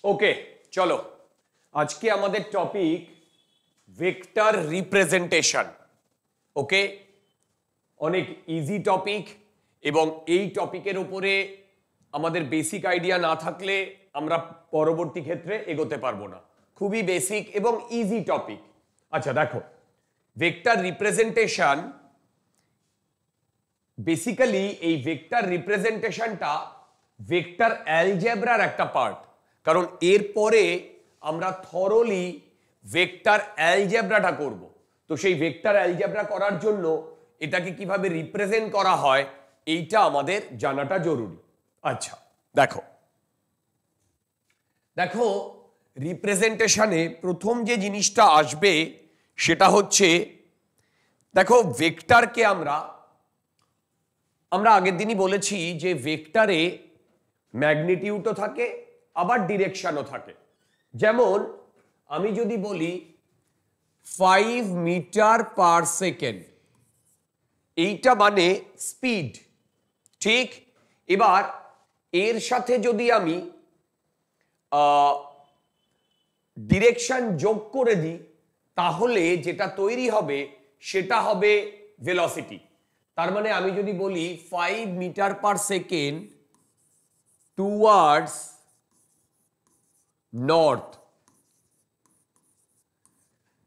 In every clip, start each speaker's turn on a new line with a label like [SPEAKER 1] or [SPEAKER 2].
[SPEAKER 1] ওকে, চলো আজকে আমাদের টপিক ভেক্টর রিপ্রেজেন্টেশন। ওকে, অনেক ইজি টপিক এবং এই টপিকের উপরে আমাদের বেসিক আইডিয়া না থাকলে আমরা পরবর্তী ক্ষেত্রে এগোতে পারবো না। খুবই বেসিক এবং ইজি টপিক। আচ্ছা দেখো, ভেক্টর রিপ্রেজেন্টেশন বেসিক্যালি এই ভেক্টর রিপ্রেজেন্টেশনটা ভেক্টর অ্যালজেব্রার একটা পার্ট, কারণ এরপরে আমরা থরলি ভেক্টর অ্যালজেব্রাটা করব। তো সেই ভেক্টর অ্যালজেব্রা করার জন্য এটাকে কিভাবে রিপ্রেজেন্ট করা হয় এইটা আমাদের জানাটা জরুরি। আচ্ছা দেখো দেখো রিপ্রেজেন্টেশনে প্রথম যে জিনিসটা আসবে সেটা হচ্ছে, দেখো ভেক্টরকে আমরা আগের দিনই বলেছি যে ভেক্টরে ম্যাগনিটিউডও থাকে আবার ডিরেকশনও থাকে। যেমন আমি যদি বলি 5 মিটার পার সেকেন্ড, এইটা মানে স্পিড, ঠিক? এবার এর সাথে যদি আমি ডিরেকশন যোগ করে দিই তাহলে যেটা তৈরি হবে সেটা হবে ভেলোসিটি। তার মানে আমি যদি বলি 5 metre per second towards north,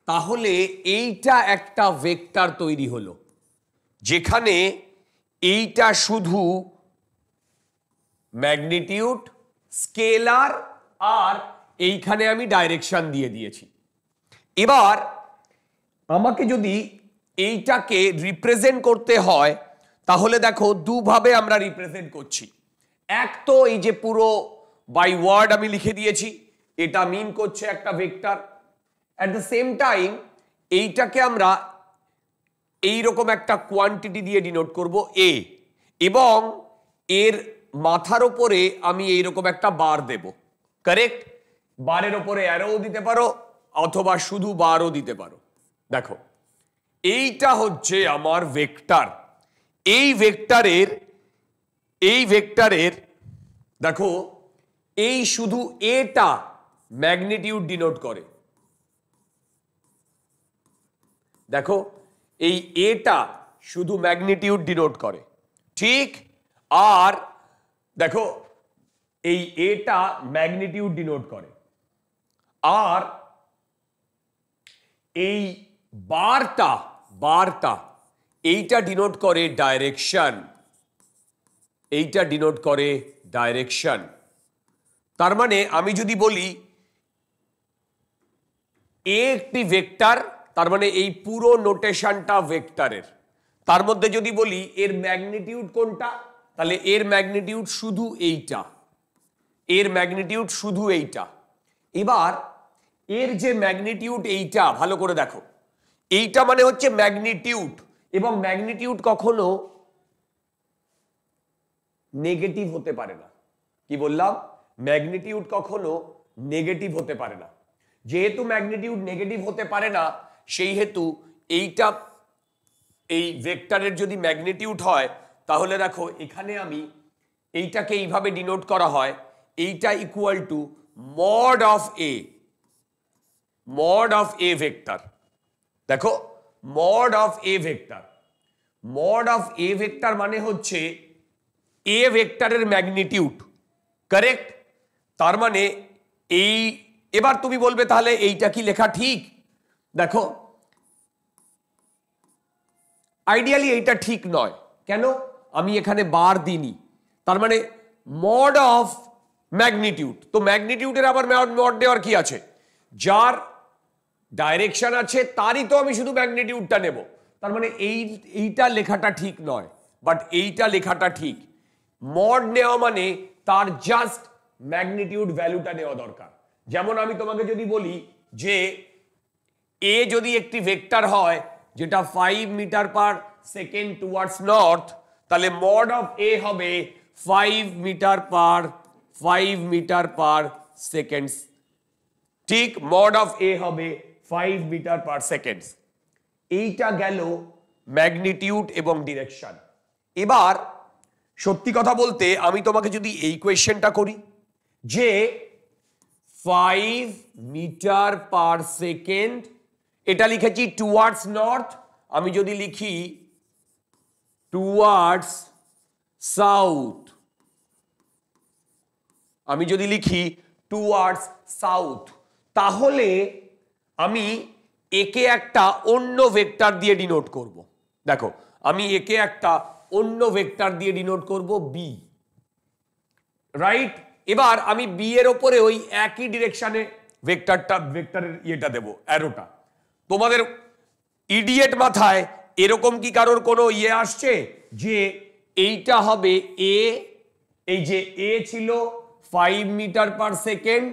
[SPEAKER 1] তাহলে এইটা একটা ভেক্টর তৈরি হলো, যেখানে এইটা শুধু ম্যাগনিটিউড স্কেলার আর এইখানে আমি ডাইরেকশন দিয়ে দিয়েছি। এবার আমাকে যদি এইটাকে রিপ্রেজেন্ট করতে হয় তাহলে দেখো দুভাবে আমরা রিপ্রেজেন্ট করছি। এক তো এই যে পুরো বাই ওয়ার্ড আমি লিখে দিয়েছি, এটা মিন করছে একটা vector. At the same time এইটাকে আমরা এইরকম একটা কোয়ান্টিটি দিয়ে ডিনোট করব এ, এবং এর মাথার ওপরে আমি এইরকম একটা বার দেব। কারেক্ট? বারের ওপরে অ্যারোও দিতে পারো অথবা শুধু বারও দিতে পারো। দেখো এইটা হচ্ছে আমার ভেক্টর। এই ভেক্টরের দেখো এই শুধু এটা ম্যাগনিটিউড ডিনোট করে। দেখো এই এটা শুধু ম্যাগনিটিউড ডিনোট করে, ঠিক? আর দেখো এই এটা ম্যাগনিটিউড ডিনোট করে, আর এই বারটা এইটা ডিনোট করে ডাইরেকশন, এইটা ডিনোট করে ডাইরেকশন। তার মানে আমি যদি বলি এ একটি ভেক্টর, তার মানে এই পুরো নোটেশনটা ভেক্টরের। তার মধ্যে যদি বলি এর ম্যাগনিটিউড কোনটা, তাহলে এর ম্যাগনিটিউড শুধু এইটা, এর ম্যাগনিটিউড শুধু এইটা। এবার এর যে ম্যাগনিটিউড এইটা, ভালো করে দেখো, এইটা মানে হচ্ছে ম্যাগনিটিউড, এবং ম্যাগনিটিউড কখনো নেগেটিভ হতে পারে না। কি বললাম? ম্যাগনিটিউড কখনো নেগেটিভ হতে পারে না। যেহেতু ম্যাগনিটিউড নেগেটিভ হতে পারে না, সেই হেতু এইটা এই ভেক্টরের যদি ম্যাগনিটিউড হয় তাহলে দেখো এখানে আমি এইটাকে এইভাবে ডিনোট করা হয়, এইটা equal to mod of a vector. দেখো মড অফ এ ভেক্টর মানে হচ্ছে এ ভেক্টরের ম্যাগনিটিউড। কারেক্ট? তার মানে এই, এবার তুমি বলবে তাহলে এইটা কি লেখা ঠিক? দেখো আইডিয়ালি এইটা ঠিক নয়। কেন? আমি এখানে বার দিইনি, তার মানে মড অফ ম্যাগনিটিউড। তো ম্যাগনিটিউডের আবার মড দেওয়ার কি আছে? যার ডাইরেকশন আছে তারই তো আমি শুধু ম্যাগনিটিউডটা নেব। তার মানে এইটা লেখাটা ঠিক নয়, বাট এইটা লেখাটা ঠিক। মড নেওয়া মানে তার জাস্ট ম্যাগনিটিউড ভ্যালুটা নেওয়া দরকার। যেমন আমি তোমাকে যদি বলি যে এ যদি একটি ভেক্টর হয় যেটা 5 metre per second towards north, তাহলে মড অফ এ হবে 5 মিটার পার সেকেন্ড। ঠিক? মড অফ এ হবে 5 মিটার পার সেকেন্ড। এইটা গেল ম্যাগনিটিউড এবং ডিরেকশন। এবার সত্যি কথা বলতে আমি তোমাকে যদি এই কোয়েশ্চেনটা করি যে 5 মিটার পার সেকেন্ড, এটা লিখেছি টুয়ার্ডস নর্থ। আমি যদি লিখি টুয়ার্ডস সাউথ, আমি যদি লিখি টুয়ার্ডস সাউথ, তাহলে আমি একে একটা অন্য ভেক্টর দিয়ে ডিনোট করব। দেখো আমি একে একটা অন্য ভেক্টর দিয়ে ডিনোট করব বি, রাইট? এবার আমি বি এর ওপরে ওই একই ডিরেকশনে ভেক্টরের ইয়েটা দেব, অ্যারোটা। তোমাদের ইডিয়েট মাথায় এরকম কি কারোর কোনো ইয়ে আসছে যে এইটা হবে এ, এই যে এ ছিল 5 metre per second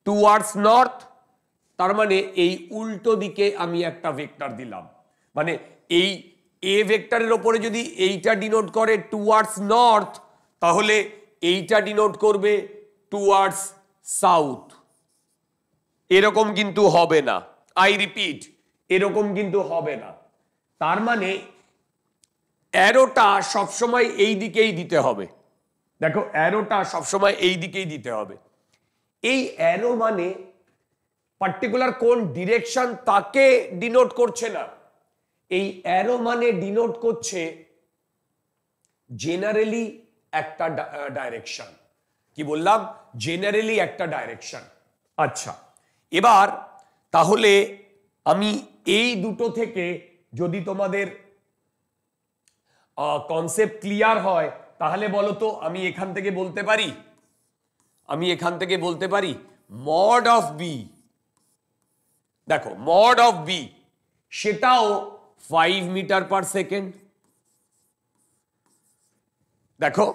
[SPEAKER 1] towards north, তার মানে এই উল্টো দিকে আমি একটা ভেক্টর দিলাম, মানে এই এ ভেক্টরের ওপরে যদি এইটা ডিনোট করে টুয়ার্ডস নর্থ, তাহলে এইটা ডিনোট করবে টুয়ার্ডস সাউথ। এরকম কিন্তু হবে না, আই রিপিট, এরকম কিন্তু হবে না। তার মানে অ্যারোটা সবসময় এই দিকেই দিতে হবে। দেখো অ্যারোটা সবসময় এই দিকেই দিতে হবে। এই অ্যারো মানে পার্টিকুলার কোন ডিরেকশন তাকে ডিনোট করছে না, এই অ্যারো মানে ডিনোট করছে জেনারেলি একটা ডাইরেকশন। কি বললাম? জেনারেলি একটা ডাইরেকশন। আচ্ছা, এবার তাহলে আমি এই দুটো থেকে যদি তোমাদের কনসেপ্ট ক্লিয়ার হয়, তাহলে বলো তো আমি এখান থেকে বলতে পারি মড অফ বি। দেখো মড অফ বি সেটাও 5 মিটার পার সেকেন্ড। দেখো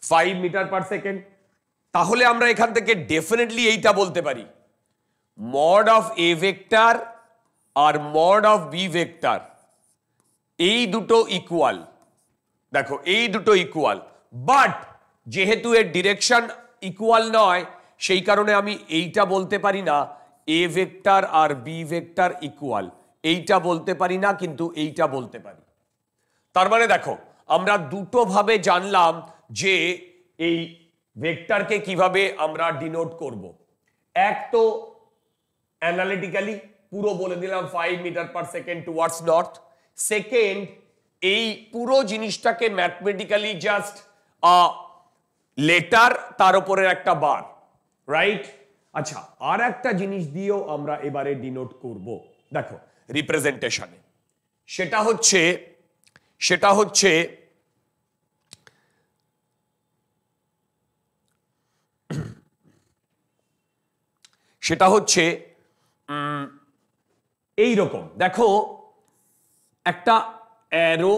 [SPEAKER 1] 5 মিটার পার সেকেন্ড, তাহলে আমরা এখান থেকে ডেফিনেটলি এইটা বলতে পারি, মড অফ এ ভেক্টর আর মড অফ বি ভেক্টর এই দুটো ইকুয়াল। দেখো এই দুটো ইকুয়াল, বাট যেহেতু এর ডিরেকশন ইকুয়াল নয়, সেই কারণে আমি এইটা বলতে পারি না এ ভেক্টর আর বি ভেক্টর ইকুয়াল, এইটা বলতে পারি না, কিন্তু এইটা বলতে পারি। তার মানে দেখো আমরা দুটো ভাবে জানলাম যে এই ভেক্টরকে কিভাবে আমরা ডিনোট করব। এক তো অ্যানালিটিক্যালি পুরো বলে দিলাম 5 metre per second towards north. Second, এই পুরো জিনিসটাকে ম্যাথমেটিক্যালি জাস্ট লেটার, তার উপরে একটা বার, রাইট? আচ্ছা, আর একটা জিনিস দিয়েও আমরা এবারে ডিনোট করব, দেখো রিপ্রেজেন্টেশনে। সেটা হচ্ছে এই রকম। দেখো একটা অ্যারো,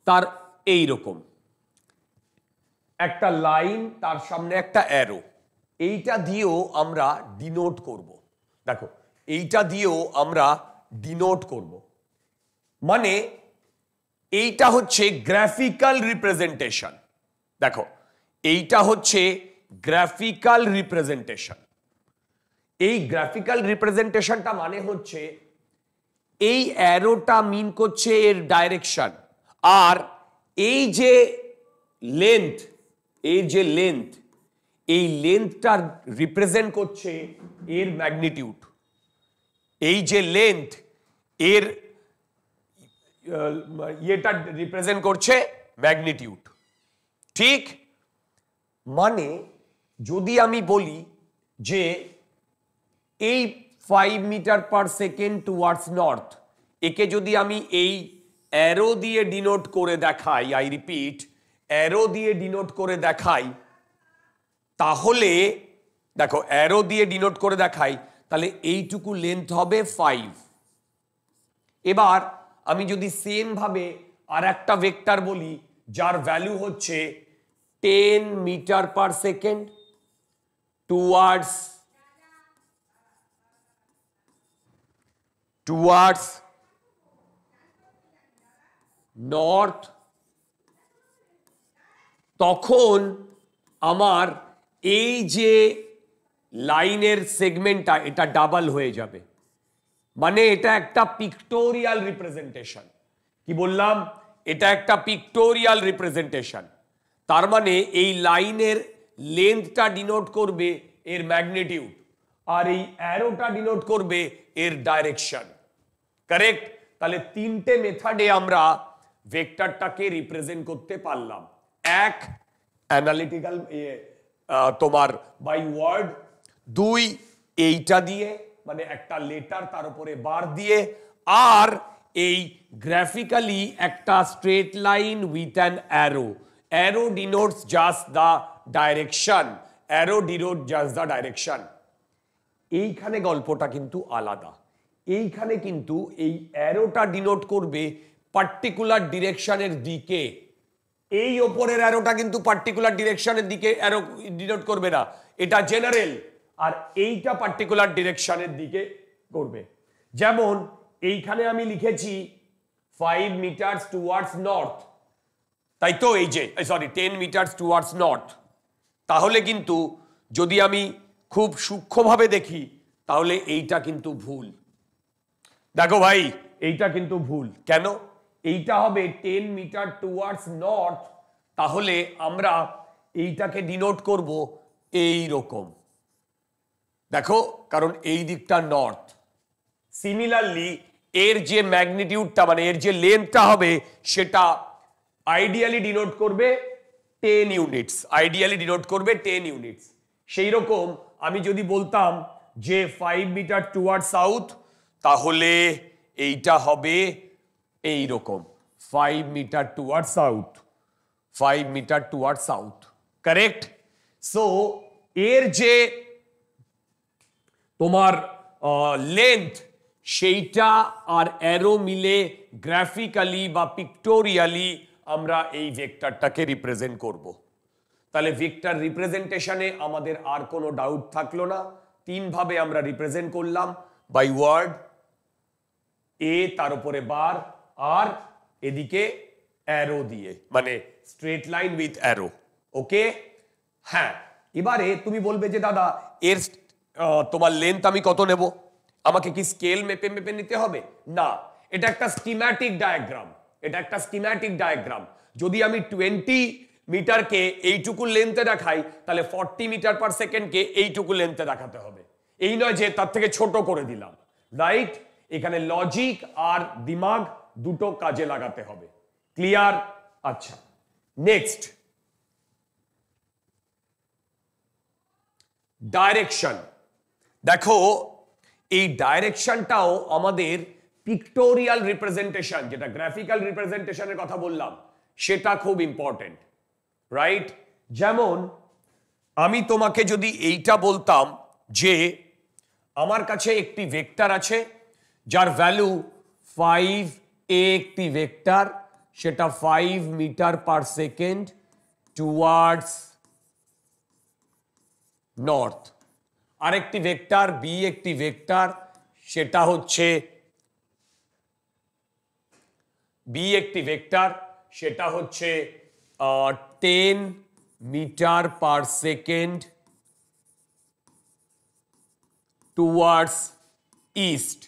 [SPEAKER 1] তার এই রকম একটা লাইন, তার সামনে একটা অ্যারো, এইটা দিয়েও আমরা ডিনোট করব। দেখো এইটা দিয়েও আমরা ডিনোট করব, মানে এইটা হচ্ছে গ্রাফিক্যাল রিপ্রেজেন্টেশন। দেখো এইটা হচ্ছে গ্রাফিক্যাল রিপ্রেজেন্টেশন। এই গ্রাফিক্যাল রিপ্রেজেন্টেশনটা মানে হচ্ছে এই অ্যারোটা মিন করছে এর ডাইরেকশন, আর এই যে লেন্থ, এই লেন্থটা রিপ্রেজেন্ট করছে এর ম্যাগনিটিউড। এই যে লেন্থ, এর ইয়েটা রিপ্রেজেন্ট করছে ম্যাগনিটিউড, ঠিক? মানে যদি আমি বলি যে এই 5 metre per second towards north, একে যদি আমি এই অ্যারো দিয়ে ডিনোট করে দেখাই, আই রিপিট, অ্যারো দিয়ে ডিনোট করে দেখাই, তাহলে দেখো অ্যারো দিয়ে ডিনোট করে দেখাই, তাহলে এইটুকু লেন্থ হবে 5। এবার আমি যদি সেম ভাবে আর একটা ভেক্টর বলি যার ভ্যালু হচ্ছে 10 metre per second towards north, তখন আমার এই যে লাইনের সেগমেন্টটা এটা ডাবল হয়ে যাবে, মানে এটা একটা পিক্টোরিয়াল রিপ্রেজেন্টেশন। কি বললাম? এটা একটা পিক্টোরিয়াল রিপ্রেজেন্টেশন। তার মানে এই লাইনের লেন্থটা ডিনোট করবে এর ম্যাগনিটিউড, আর এই অ্যারোটা ডিনোট করবে এর ডাইরেকশন। কারেক্ট? তাহলে তিনটে মেথডে আমরা ভেক্টরটাকে রিপ্রেজেন্ট করতে পারলাম। এক, অ্যানালিটিক্যাল তোমার বাই ওয়ার্ড, দুই এইটা দিয়ে মানে একটা লেটার তার উপরে বার দিয়ে, আর এই গ্রাফিক্যালি একটা straight line with an arrow. Arrow denotes just the direction, arrow denote just the direction. এইখানে গল্পটা কিন্তু আলাদা। এইখানে কিন্তু এই অ্যারোটা ডিনোট করবে পার্টিকুলার ডিরেকশনের দিকে, এই ওপরের অ্যারোটা কিন্তু পার্টিকুলার ডিরেকশনের দিকে অ্যারো ডিনোট করবে না, এটা জেনারেল, আর এইটা পার্টিকুলার ডিরেকশনের দিকে করবে। যেমন এইখানে আমি লিখেছি 5 মিটার টুয়ার্ডস নর্থ, তাই তো, এই যে সরি 10 মিটার টুয়ার্ডস নর্থ। তাহলে কিন্তু যদি আমি খুব সূক্ষ্মভাবে দেখি তাহলে এইটা কিন্তু ভুল। দেখো ভাই, এইটা কিন্তু ভুল। কেন? এইটা হবে 10 মিটার টুয়ার্ডস নর্থ, তাহলে আমরা এইটাকে ডিনোট করব এই রকম, দেখো, কারণ এই দিকটা নর্থ। সিমিলারলি এর যে ম্যাগনিটিউডটা মানে এর যে লেন্থটা হবে সেটা আইডিয়ালি ডিনোট করবে 10 ইউনিটস, আইডিয়ালি ডিনোট করবে 10 ইউনিটস। সেই রকম আমি যদি বলতাম যে 5 মিটার টুয়ার্ড সাউথ, তাহলে এইটা হবে এই রকম 5 metre toward south, 5 metre toward south. Correct? So এর যে তোমার লেন্থ সেইটা আর অ্যারো মিলে গ্রাফিক্যালি বা পিক্টোরিয়ালি আমরা এই ভেক্টরটাকে রিপ্রেজেন্ট করব। তাহলে ভেক্টর রিপ্রেজেন্টেশনে আমাদের আর কোনো ডাউট থাকলো না। তিন ভাবে আমরা রিপ্রেজেন্ট করলাম, বাই ওয়ার্ড, এ তার উপরে বার, আর এদিকে অ্যারো দিয়ে, মানে স্ট্রেট লাইন উইথ অ্যারো। ওকে? হ্যাঁ, এবারে তুমি বলবে যে দাদা এর তোমার লেন্থ আমি কত নেব? আমাকে কি স্কেল মেপে মেপে নিতে হবে? না, এটা একটা স্কিম্যাটিক ডায়াগ্রাম, এটা একটা স্কিম্যাটিক ডায়াগ্রাম। যদি আমি 20 মিটারকে এইটুকু লেন্থে দেখাই, তাহলে 40 মিটার পার সেকেন্ডকে এইটুকু লেন্থে দেখাতে হবে। এই নয় যে তার থেকে ছোট করে দিলাম, রাইট? এখানে লজিক আর দিমাগ দুটো কাজে লাগাতে হবে। ক্লিয়ার? আচ্ছা, নেক্সট, ডাইরেকশন। দেখো, এই ডাইরেকশনটাও আমাদের পিক্টোরিয়াল রিপ্রেজেন্টেশন, যেটা গ্রাফিক্যাল রিপ্রেজেন্টেশনের কথা বললাম, সেটা খুব ইম্পর্টেন্ট, রাইট? যেমন আমি তোমাকে যদি এইটা বলতাম যে আমার কাছে একটি ভেক্টর আছে যার ভ্যালু 5a, একটি ভেক্টর, সেটা 5 metre per second towards north. আরেকটি ভেক্টর বি, একটি ভেক্টর, সেটা হচ্ছে বি, একটি ভেক্টর, সেটা হচ্ছে 10 metre per second towards east.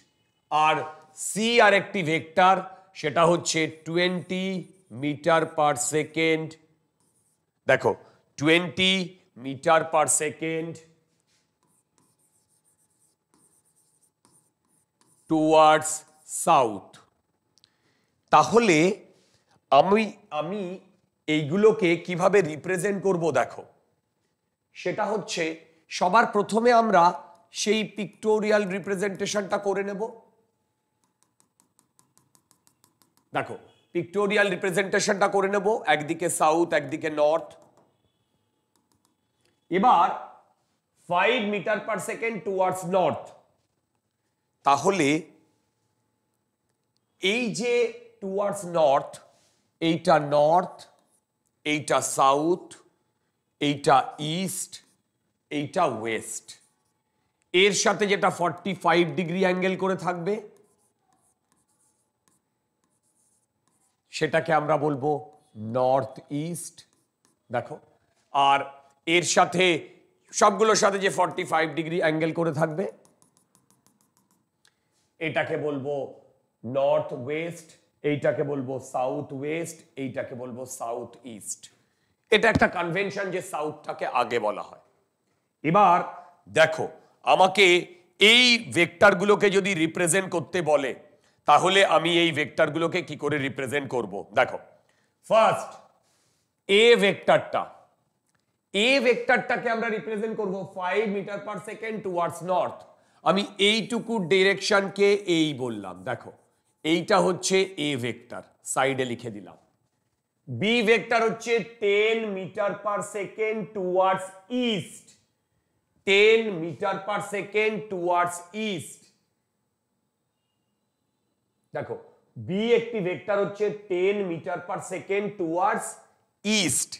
[SPEAKER 1] আর সি আরেকটি ভেক্টর, সেটা হচ্ছে 20 মিটার পার সেকেন্ড, দেখো 20 metre per second towards south. তাহলে আমি এইগুলোকে কিভাবে রিপ্রেজেন্ট করব দেখো, সেটা হচ্ছে সবার প্রথমে আমরা সেই পিক্টোরিয়াল রিপ্রেজেন্টেশনটা করে নেব। দেখো, পিক্টোরিয়াল রিপ্রেজেন্টেশনটা করে নেব, একদিকে সাউথ একদিকে নর্থ। এবার 5 metre per second towards north, তাহলে এই যে টুয়ার্ডস নর্থ, এইটা নর্থ, এইটা সাউথ, এইটা ইস্ট, এইটা ওয়েস্ট। এর সাথে যেটা 45 ডিগ্রি অ্যাঙ্গেল করে থাকবে সেটাকে আমরা বলবো নর্থ ইস্ট। দেখো, আর এর সাথে সবগুলোর সাথে যে 45 ডিগ্রি অ্যাঙ্গেল করে থাকবে এটাকে বলবো নর্থ ওয়েস্ট, এইটাকে বলবো সাউথ ওয়েস্ট, এইটাকে বলবো সাউথ ইস্ট। এটা একটা কনভেনশন যে সাউথটাকে আগে বলা হয়। এবার দেখো আমাকে এই ভেক্টরগুলোকে যদি রিপ্রেজেন্ট করতে বলে তাহলে আমি এই ভেক্টরগুলোকে কি করে রিপ্রেজেন্ট করব দেখো ফার্স্ট এ ভেক্টরটাকে আমরা রিপ্রেজেন্ট করব 5 metre per second towards north আমি এইটুকু ডিরেকশনকে এই বললাম দেখো এইটা হচ্ছে এ ভেক্টর সাইডে লিখে দিলাম বি ভেক্টর হচ্ছে 10 metre per second towards east 10 metre per second towards east দেখো বি একটি ভেক্টর হচ্ছে 10 metre per second towards east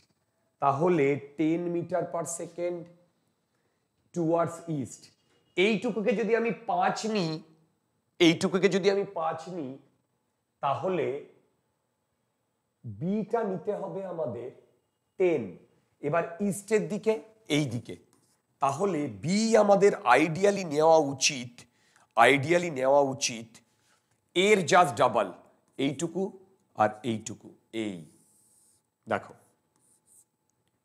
[SPEAKER 1] তাহলে 10 metre per second towards east এইটুকুকে যদি আমি 5 নিই তাহলে বিটা নিতে হবে আমাদের 10 এবার ইস্টের দিকে এই দিকে তাহলে বি আমাদের আইডিয়ালি নেওয়া উচিত এর জাস্ট ডাবল এইটুকু আর এইটুকু এই দেখো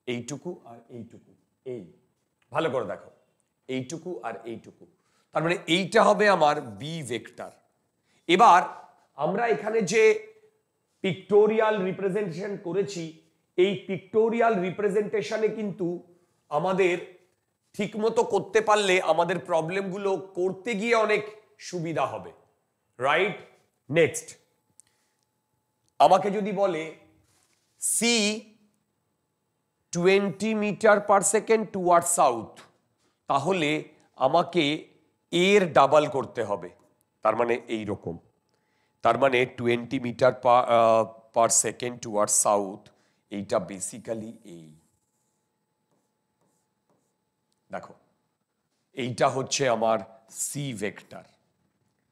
[SPEAKER 1] এইটুকু আর এইটুকু এই ভালো করে দেখো এইটুকু আর এইটুকু তার মানে এইটা হবে আমার বি ভেক্টর এবার আমরা এখানে যে পিক্টোরিয়াল রিপ্রেজেন্টেশন করেছি এই পিক্টোরিয়াল রিপ্রেজেন্টেশনে কিন্তু আমাদের ঠিকমতো করতে পারলে আমাদের প্রবলেমগুলো করতে গিয়ে অনেক সুবিধা হবে রাইট নেক্সট আমাকে যদি বলে see 20 metre per second toward south তাহলে আমাকে এর ডাবল করতে হবে তার মানে এই রকম তার মানে 20 metre per second toward south এইটা বেসিক্যালি এই দেখো এইটা হচ্ছে আমার সি ভেক্টর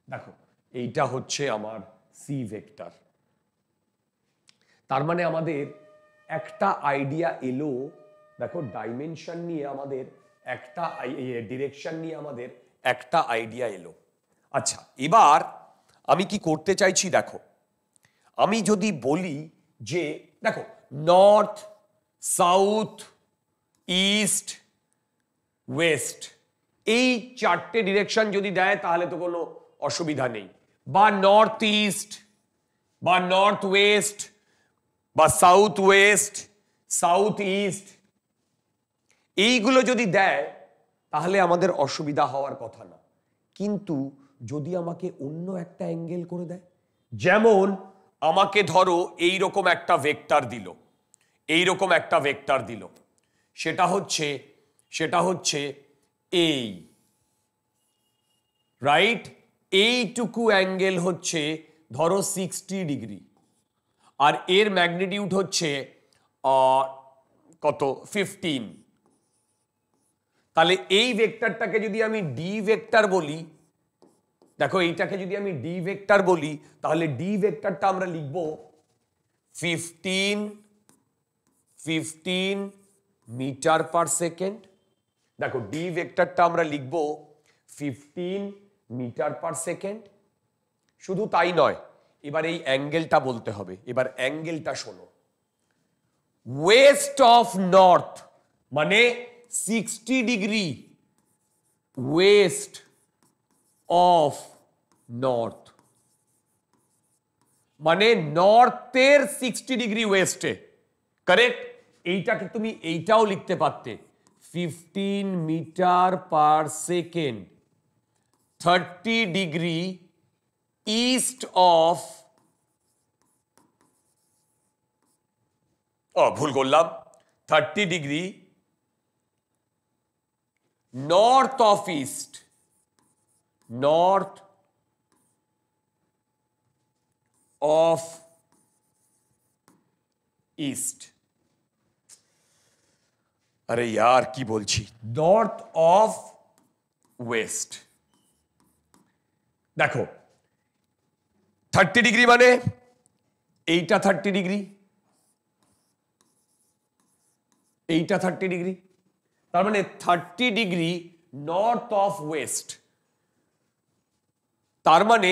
[SPEAKER 1] দেখো এইটা হচ্ছে আমার সি ভেক্টর তার মানে আমাদের একটা আইডিয়া এলো দেখো ডাইমেনশন নিয়ে আমাদের একটা ডিরেকশন নিয়ে আমাদের একটা আইডিয়া এলো আচ্ছা এবার আমি কি করতে চাইছি দেখো আমি যদি বলি যে দেখো নর্থ সাউথ ইস্ট ওয়েস্ট এই চারটে ডিরেকশন যদি দেয় তাহলে তো কোনো অসুবিধা নেই বা নর্থ ইস্ট বা নর্থ ওয়েস্ট বা সাউথ ওয়েস্ট সাউথ ইস্ট এইগুলো যদি দেয় তাহলে আমাদের অসুবিধা হওয়ার কথা না কিন্তু যদি আমাকে অন্য একটা অ্যাঙ্গেল করে দেয় যেমন আমাকে ধরো এইরকম একটা ভেক্টর দিল সেটা হচ্ছে এই রাইট এইটুকু অ্যাঙ্গেল হচ্ছে ধরো 60 ডিগ্রি আর এর ম্যাগনিটিউড হচ্ছে কত 15 তাহলে এই ভেক্টরটাকে যদি আমি ডি ভেক্টর বলি দেখো এইটাকে যদি আমি ডি ভেক্টর বলি তাহলে ডি ভেক্টরটা আমরা লিখব 15 মিটার পার সেকেন্ড দেখো ডি ভেক্টরটা আমরা লিখব 15 মিটার পার সেকেন্ড শুধু তাই নয় এবার এই অ্যাঙ্গেলটা বলতে হবে এবার অ্যাঙ্গেলটা শোনো ওয়েস্ট অফ নর্থ মানে 60 ডিগ্রি ওয়েস্ট অফ নর্থ মানে নর্থের 60 ডিগ্রি ওয়েস্টে কারেক্ট এইটাকে তুমি এইটাও লিখতে পারতে 15 metre per second 30 degree east of ভুল করলাম 30 degree north of east north of east আরে यार কি বলছি নর্থ অফ ওয়েস্ট দেখো 30 ডিগ্রি মানে এইটা 30 ডিগ্রি এইটা 30 ডিগ্রি তার মানে 30 ডিগ্রি নর্থ অফ ওয়েস্ট তার মানে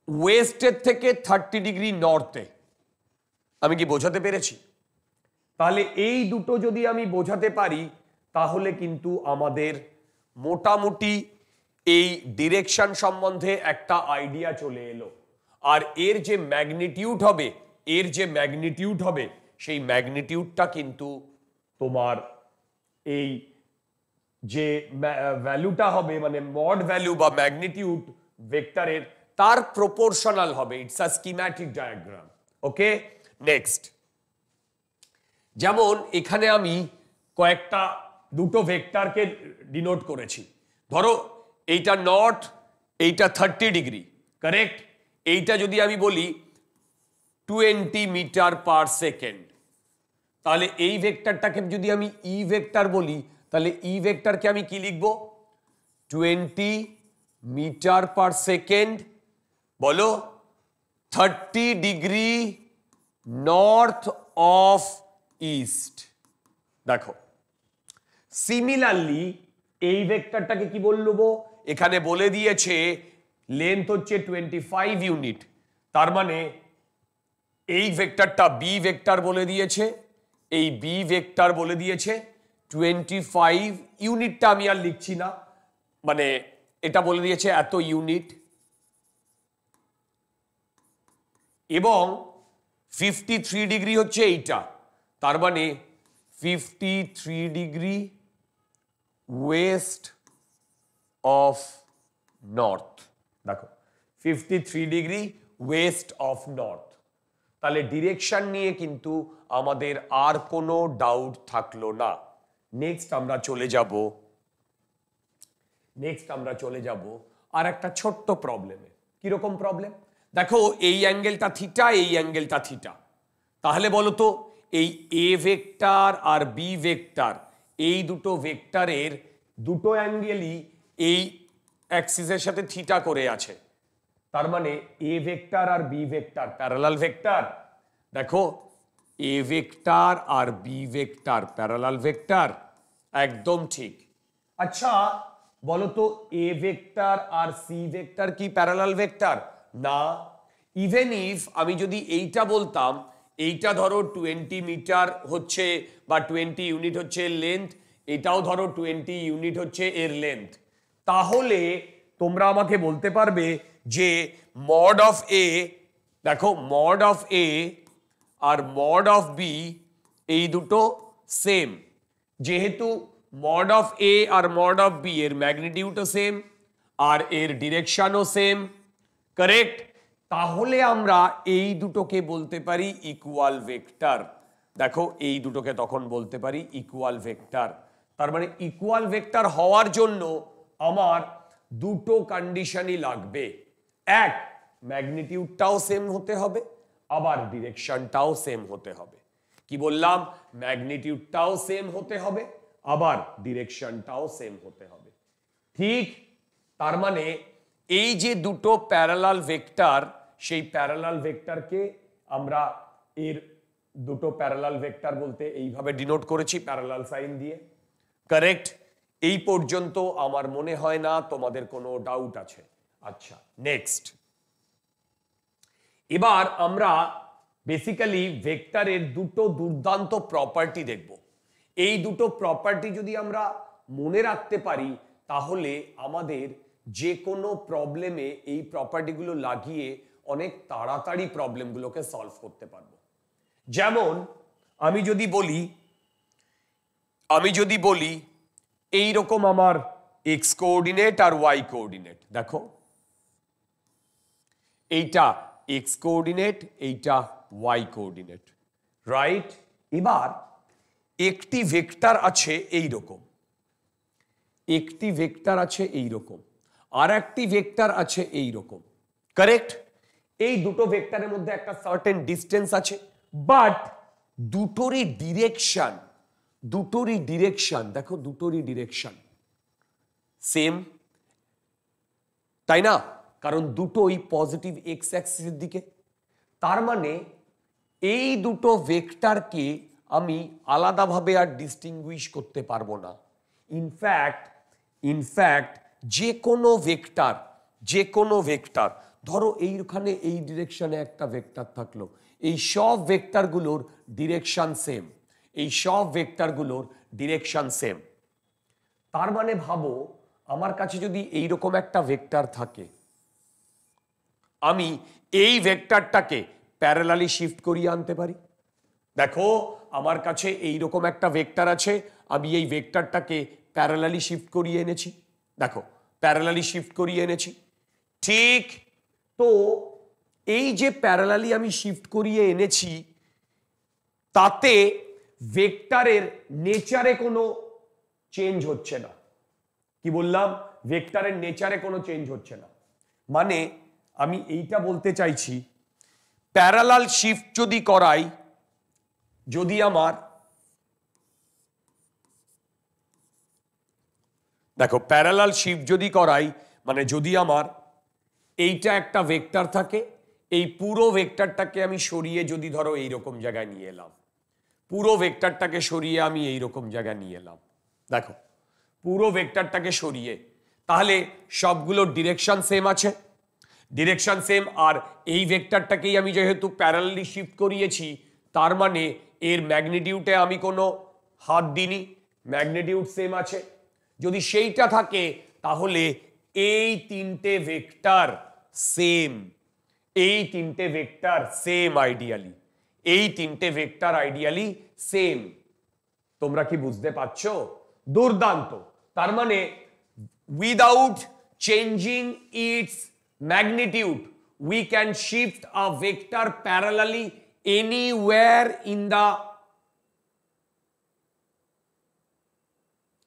[SPEAKER 1] ওয়েস্টের থেকে 30 ডিগ্রি নর্থে আমি কি বোঝাতে পেরেছি তাহলে এই দুটো যদি আমি বোঝাতে পারি তাহলে কিন্তু আমাদের মোটামুটি এই ডিরেকশন সম্বন্ধে একটা আইডিয়া চলে এলো। আর এর যে ম্যাগনিটিউড হবে সেই ম্যাগনিটিউডটা কিন্তু তোমার এই যে ভ্যালুটা হবে মানে মড ভ্যালু বা ম্যাগনিটিউড ভেক্টরের তার প্রপোর্শনাল হবে। It's a schematic diagram. Okay, next. যেমন এখানে আমি কয়েকটা দুটো ভেক্টরকে ডিনোট করেছি। ধরো এইটা নর্থ, এইটা 30 ডিগ্রি, কারেক্ট। এইটা যদি আমি বলি 20 মিটার পার সেকেন্ড, তাহলে এই ভেক্টরটাকে যদি আমি ই ভেক্টর বলি, তাহলে ই ভেক্টরকে আমি কি লিখবো? 20 মিটার পার সেকেন্ড, বলো 30 ডিগ্রি নর্থ অফ ইস্ট। দেখো সিমিলারলি এই ভেক্টরটাকে কি বলবো? এখানে বলে দিয়েছে লেন্থ হচ্ছে 25 ইউনিট, তার মানে এই ভেক্টরটা বি ভেক্টর বলে দিয়েছে, এই বি ভেক্টর বলে দিয়েছে 25 ইউনিটটা আমি আর লিখছি না, মানে এটা বলে দিয়েছে এত ইউনিট, এবং 53 ডিগ্রি হচ্ছে এইটা, তার মানে 53 ডিগ্রি ওয়েস্ট অফ নর্থ। দেখো 53 ডিগ্রি ওয়েস্ট অফ নর্থ। তাহলে ডিরেকশন নিয়ে কিন্তু আমাদের আর কোনো ডাউট থাকলো না। নেক্সট আমরা চলে যাব আর একটা ছোট্ট প্রবলেমে। কিরকম প্রবলেম? দেখো এই অ্যাঙ্গেলটা থিটা, এই অ্যাঙ্গেলটা থিটা, তাহলে বলো তো এই এ ভেক্টর আর বি ভেক্টর, এই দুটো ভেক্টরের দুটো অ্যাঙ্গেলই এই অ্যাক্সিসের সাথে থিটা করে আছে, তার মানে এ ভেক্টর আর বি ভেক্টর প্যারালাল ভেক্টর। দেখো এ ভেক্টর আর বি ভেক্টর প্যারালাল ভেক্টর, একদম ঠিক। আচ্ছা বলো তো এ ভেক্টর আর সি ভেক্টর কি প্যারালাল ভেক্টর? না। ইভেন ইফ আমি যদি এইটা বলতাম, এইটা ধরো 20 মিটার হচ্ছে বা 20 ইউনিট হচ্ছে লেন্থ, এটাও ধরো 20 ইউনিট হচ্ছে এর লেন্থ, তাহলে তোমরা আমাকে বলতে পারবে যে মড অফ এ, দেখো মড অফ এ আর মড অফ বি এই দুটো সেম, যেহেতু মড অফ এ আর মড অফ বি এর ম্যাগনিটিউডও সেম আর এর ডিরেকশনও সেম, কারেক্ট। তাহলে আমরা এই দুটোকে বলতে পারি ইকুয়াল ভেক্টর। দেখো এই দুটোকে তখন বলতে পারি ইকুয়াল ভেক্টর। তার মানে ইকুয়াল ভেক্টর হওয়ার জন্য আমার দুটো কন্ডিশনই লাগবে। এক, ম্যাগনিটিউডটাও সেম হতে হবে, আবার ডিরেকশনটাও সেম হতে হবে। কি বললাম? ম্যাগনিটিউডটাও সেম হতে হবে, আবার ডিরেকশনটাও সেম হতে হবে। ঠিক, তার মানে এই যে দুটো প্যারালাল ভেক্টর, সেই প্যারালাল ভেক্টরকে আমরা এর দুটো প্যারালাল ভেক্টর বলতে এইভাবে ডিনোট করেছি প্যারালাল সাইন দিয়ে, কারেক্ট। এই পর্যন্ত আমার মনে হয় না তোমাদের কোনো ডাউট আছে। আচ্ছা নেক্সট, এবার আমরা বেসিক্যালি ভেক্টরের দুটো দুর্দান্ত প্রপার্টি দেখব। এই দুটো প্রপার্টি যদি আমরা মনে রাখতে পারি, তাহলে আমাদের যে কোনো প্রবলেমে এই প্রপার্টিগুলো লাগিয়ে অনেক তাড়াতাড়ি প্রবলেমগুলোকে সলভ করতে পারবো। যেমন আমি যদি বলি এই রকম আমার এক্স কোঅর্ডিনেট আর ওয়াই কোঅর্ডিনেট, দেখো এইটা এক্স কোঅর্ডিনেট, এইটা ওয়াই কোঅর্ডিনেট, রাইট। এবার একটি ভেক্টর আছে এই রকম, একটি ভেক্টর আছে এই রকম, আর একটি ভেক্টর আছে এই রকম, কারেক্ট। এই দুটো ভেক্টরের মধ্যে একটা সার্টেন ডিস্টেন্স আছে, বাট দুটোরই ডিরেকশন দেখো, দুটোরই ডিরেকশন সেম, তাই না? কারণ দুটোই পজিটিভ এক্স অ্যাক্সিসের দিকে। তার মানে এই দুটো ভেক্টরকে আমি আলাদাভাবে আর ডিস্টিংগুইশ করতে পারবো না। ইনফ্যাক্ট যে কোনো ভেক্টর ধরো এইখানে এই ডিরেকশনে একটা ভেক্টর থাকলো, এই সব ভেক্টরগুলোর ডিরেকশন সেম, তার মানে ভাবো আমার কাছে যদি এইরকম একটা ভেক্টর থাকে, আমি এই ভেক্টরটাকে প্যারালালি শিফট করিয়ে আনতে পারি। দেখো আমার কাছে এইরকম একটা ভেক্টর আছে, আমি এই ভেক্টরটাকে প্যারালালি শিফট করিয়ে এনেছি। দেখো প্যারালালি শিফট করিয়ে এনেছি, ঠিক। তো এই যে প্যারালালি আমি শিফট করিয়ে এনেছি, তাতে ভেক্টরের নেচারে কোনো চেঞ্জ হচ্ছে না। কি বললাম? ভেক্টরের নেচারে কোনো চেঞ্জ হচ্ছে না। মানে আমি এইটা বলতে চাইছি, প্যারালাল শিফট যদি করাই, যদি আমার দেখো প্যারালাল শিফট যদি করাই, মানে যদি আমার এইটা একটা ভেক্টর থাকে, এই পুরো ভেক্টরটাকে আমি সরিয়ে যদি ধরো এইরকম জায়গায় নিয়ে এলাম, পুরো ভেক্টরটাকে সরিয়ে আমি এইরকম জায়গায় নিয়ে এলাম, দেখো পুরো ভেক্টরটাকে সরিয়ে, তাহলে সবগুলোর ডিরেকশন সেম আছে, ডিরেকশন সেম। আর এই ভেক্টরটাকেই আমি যেহেতু প্যারালালি শিফট করিয়েছি, তার মানে এর ম্যাগনিটিউডে আমি কোনো হাত দিইনি, ম্যাগনিটিউড সেম আছে। যদি সেইটা থাকে তাহলে এই তিনটে ভেক্টর সেম, এই তিনটে ভেক্টর সেম আইডিয়ালি, এই তিনটে ভেক্টর আইডিয়ালি সেম। তোমরা কি বুঝতে পারছো? দুর্দান্ত। তার মানে without changing it's magnitude we can shift a vector parallelly anywhere in the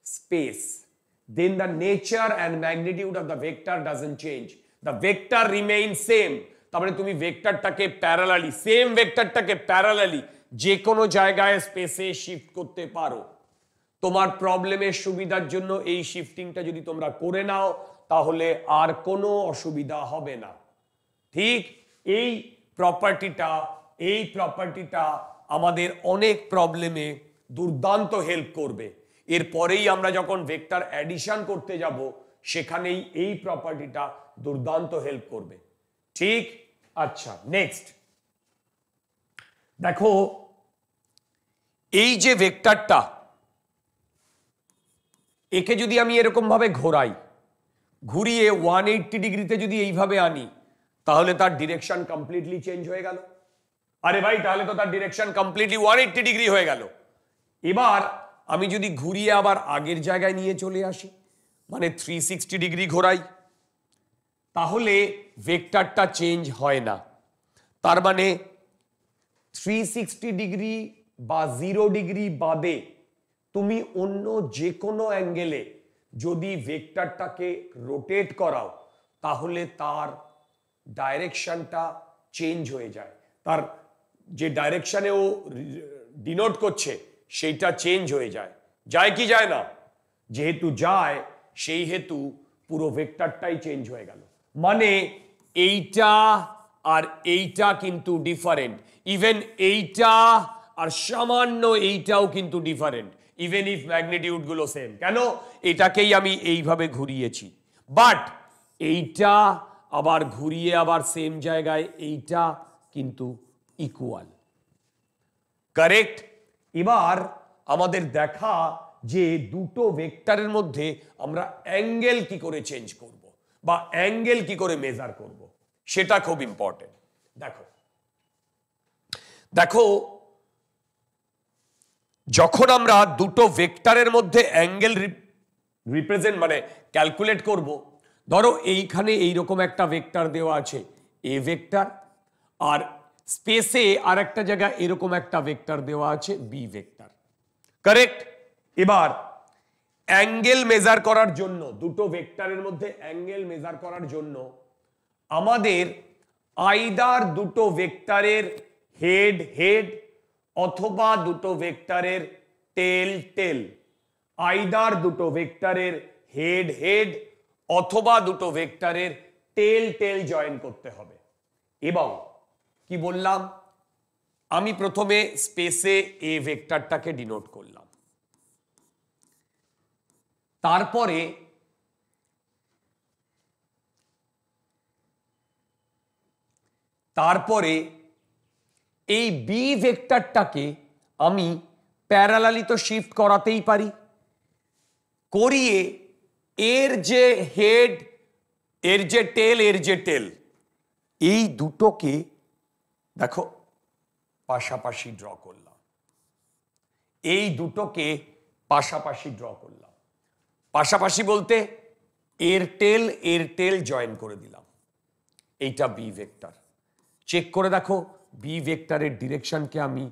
[SPEAKER 1] space, then the nature and magnitude of the vector doesn't change, the vector remains same। তার মানে তুমি ভেক্টরটাকে প্যারালালি, সেম ভেক্টরটাকে প্যারালালি যে কোনো জায়গায় স্পেসে shift করতে পারো। তোমার প্রবলেমের সুবিধার জন্য এই শিফটিংটা যদি তোমরা করে নাও, তাহলে আর কোনো অসুবিধা হবে না। ঠিক এই প্রপার্টিটা আমাদের অনেক প্রবলেমে দুর্দান্ত হেল্প করবে। এরপরেই আমরা যখন ভেক্টর অ্যাডিশন করতে যাব, সেখানেই এই প্রপার্টিটা দুর্দান্ত হেল্প করবে। ঠিক? আচ্ছা, নেক্সট দেখো, এই যে ভেক্টরটা, একে যদি আমি এরকম ভাবে ঘোরাই, ঘুরিয়ে 180 ডিগ্রিতে যদি এইভাবে আনি, তাহলে তার ডিরেকশন কমপ্লিটলি চেঞ্জ হয়ে গেল। আরে ভাই, তাহলে তো তার ডিরেকশন কমপ্লিটলি 180 ডিগ্রি হয়ে গেল। এবার আমি যদি ঘুরিয়ে আবার আগের জায়গায় নিয়ে চলে আসি, মানে 360 ডিগ্রি ঘোরাই, তাহলে ভেক্টরটা চেঞ্জ হয় না। তার মানে 360 ডিগ্রি বা 0 ডিগ্রি বাদে তুমি অন্য যে কোনো অ্যাঙ্গেলে যদি ভেক্টরটাকে রোটেট করাও, তাহলে তার ডাইরেকশনটা চেঞ্জ হয়ে যায়, তার যে ডাইরেকশনে ও ডিনোট করছে সেইটা চেঞ্জ হয়ে যায়। যায় কি যায় না? যেহেতু যায়, সেই হেতু পুরো ভেক্টরটাই চেঞ্জ হয়ে গেল। মানে এইটা আর এইটা কিন্তু ডিফারেন্ট, ইভেন এইটা আর সামান্য এইটাও কিন্তু ডিফারেন্ট, ইভেন ইফ ম্যাগনিটিউড গুলো সেম। কেন? এটাকেই আমি এইভাবে ঘুরিয়েছি, বাট এইটা আবার ঘুরিয়ে আবার সেম জায়গায় এইটা কিন্তু ইকুয়াল। কারেক্ট? এবার আমাদের দেখা যে দুটো ভেক্টরের মধ্যে আমরা অ্যাঙ্গেল কি করে চেঞ্জ করব বা অ্যাঙ্গেল কি করে মেজার করব, সেটা খুব ইম্পর্টেন্ট। দেখো দেখো যখন আমরা দুটো ভেক্টরের মধ্যে অ্যাঙ্গেল রিপ্রেজেন্ট মানে ক্যালকুলেট করব, ধরো এইখানে এইরকম একটা ভেক্টর দেওয়া আছে এ ভেক্টর, আর স্পেসে আর একটা জায়গায় এরকম একটা ভেক্টর দেওয়া আছে বি ভেক্টর। কারেক্ট? এবার অ্যাঙ্গেল মেজার করার জন্য, দুটো ভেক্টরের মধ্যে অ্যাঙ্গেল মেজার করার জন্য আমাদের আইদার দুটো ভেক্টরের হেড হেড অথবা দুটো ভেক্টরের টেল টেল, আইদার দুটো ভেক্টরের হেড হেড অথবা দুটো ভেক্টরের টেল টেল জয়েন করতে হবে। এবং কি বললাম, আমি প্রথমে স্পেসে এ ভেক্টরটাকে ডিনোট করলাম, তারপরে এই বি ভেক্টরটাকে আমি প্যারালালি তো শিফট করাতেই পারি, করিয়ে এর যে হেড, এর যে টেল, এর যে টেল, এই দুটোকে দেখো পাশাপাশি ড্র করলাম, এই দুটোকে পাশাপাশি ড্র করলাম। পাশাপাশি বলতে এর টেল জয়েন করে দিলাম, এইটা বি ভেক্টর। চেক করে দেখো বি ভেক্টরের ডিরেকশনকে আমি